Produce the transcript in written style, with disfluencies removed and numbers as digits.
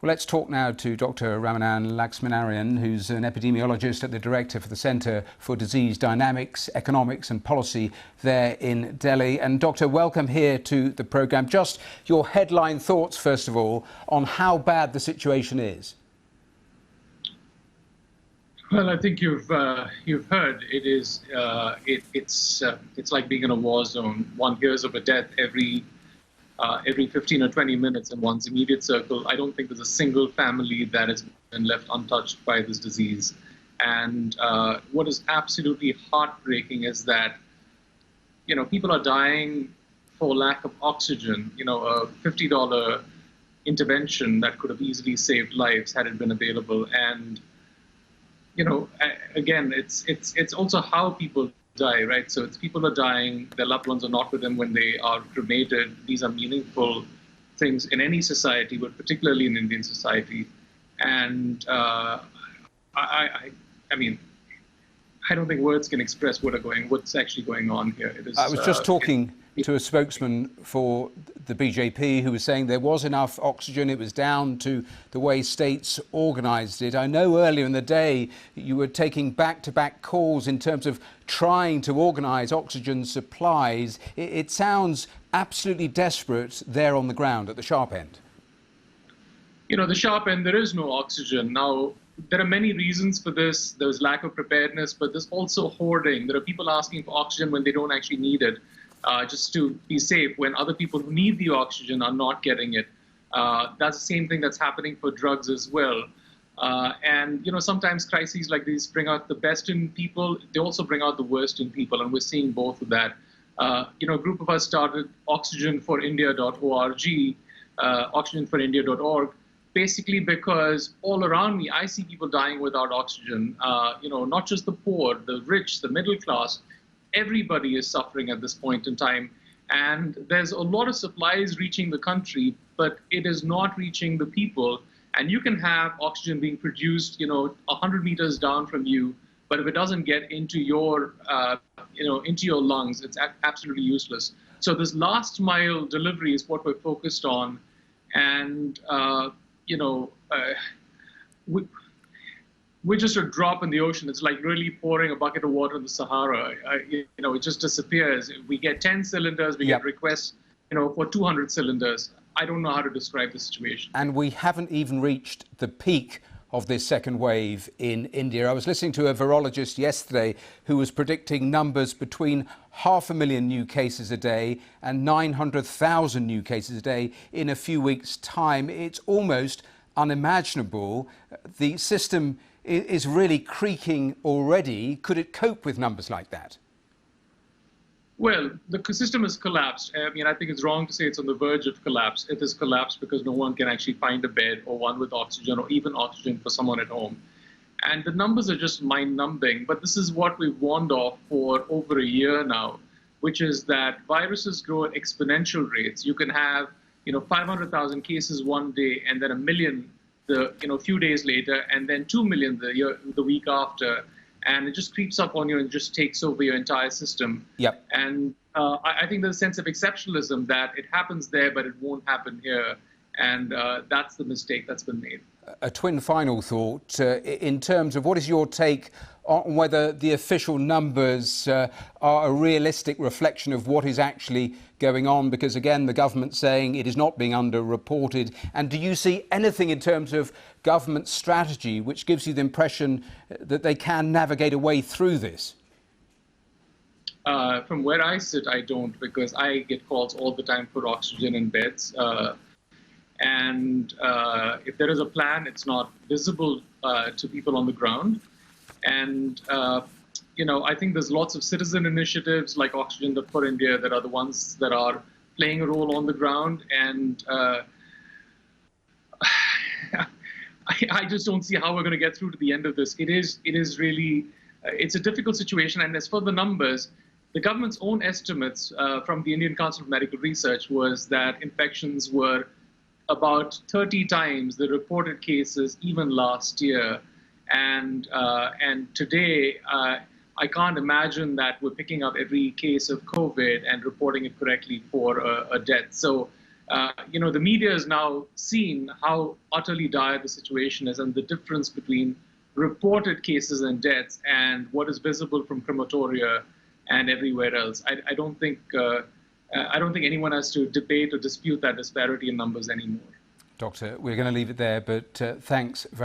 Well, let's talk now to Dr. Ramanan Laxminarayan, who's an epidemiologist at the Director for the Centre for Disease Dynamics, Economics and Policy there in Delhi. And Doctor, welcome here to the programme. Just your headline thoughts, first of all, on how bad the situation is. Well, I think you've heard it is it's like being in a war zone. One hears of a death every 15 or 20 minutes in one's immediate circle. I don't think there's a single family that has been left untouched by this disease. And what is absolutely heartbreaking is that, people are dying for lack of oxygen. A $50 intervention that could have easily saved lives had it been available. And, again, it's also how people die, right? So it's people are dying, their loved ones are not with them when they are cremated. These are meaningful things in any society, but particularly in Indian society. And I don't think words can express what's actually going on here. It is, I was just talking to a spokesman for the BJP who was saying there was enough oxygen. It was down to the way states organised it. I know earlier in the day you were taking back-to-back calls in terms of trying to organise oxygen supplies. It sounds absolutely desperate there on the ground at the sharp end. The sharp end, there is no oxygen. Now, there are many reasons for this. There's lack of preparedness, but there's also hoarding. There are people asking for oxygen when they don't actually need it, just to be safe, when other people who need the oxygen are not getting it. That's the same thing that's happening for drugs as well. And sometimes crises like these bring out the best in people. They also bring out the worst in people, and we're seeing both of that. A group of us started OxygenForIndia.org, OxygenForIndia.org, basically because all around me, I see people dying without oxygen. Not just the poor, the rich, the middle class. Everybody is suffering at this point in time. And there's a lot of supplies reaching the country, but it is not reaching the people. And you can have oxygen being produced, 100 meters down from you, but if it doesn't get into your, into your lungs, it's absolutely useless. So this last mile delivery is what we're focused on. And, we're just a drop in the ocean. It's like really pouring a bucket of water in the Sahara. It just disappears. We get 10 cylinders, we get requests, for 200 cylinders. I don't know how to describe the situation. And we haven't even reached the peak of this second wave in India. I was listening to a virologist yesterday who was predicting numbers between 500,000 new cases a day and 900,000 new cases a day in a few weeks' time. It's almost unimaginable. The system is really creaking already. Could it cope with numbers like that? Well, the system has collapsed. I think it's wrong to say it's on the verge of collapse. It has collapsed because no one can actually find a bed or one with oxygen or even oxygen for someone at home. And the numbers are just mind-numbing. But this is what we've warned of for over a year now, which is that viruses grow at exponential rates. You can have 500,000 cases one day and then 1 million a few days later, and then 2 million the week after. And it just creeps up on you and just takes over your entire system. Yep. And I think there's a sense of exceptionalism that it happens there, but it won't happen here. And that's the mistake that's been made. A twin final thought, in terms of what is your take on whether the official numbers are a realistic reflection of what is actually going on? Because again, the government's saying it is not being underreported. And do you see anything in terms of government strategy which gives you the impression that they can navigate a way through this? From where I sit, I don't, because I get calls all the time for oxygen and beds. And if there is a plan, it's not visible to people on the ground. And, I think there's lots of citizen initiatives like OxygenForIndia that are the ones that are playing a role on the ground. And I just don't see how we're going to get through to the end of this. It is really, it's a difficult situation. And as for the numbers, the government's own estimates from the Indian Council of Medical Research was that infections were about 30 times the reported cases even last year. And today, I can't imagine that we're picking up every case of COVID and reporting it correctly for a death. So The media has now seen how utterly dire the situation is and the difference between reported cases and deaths and what is visible from crematoria and everywhere else. I don't think anyone has to debate or dispute that disparity in numbers anymore. Doctor, we're going to leave it there, but thanks very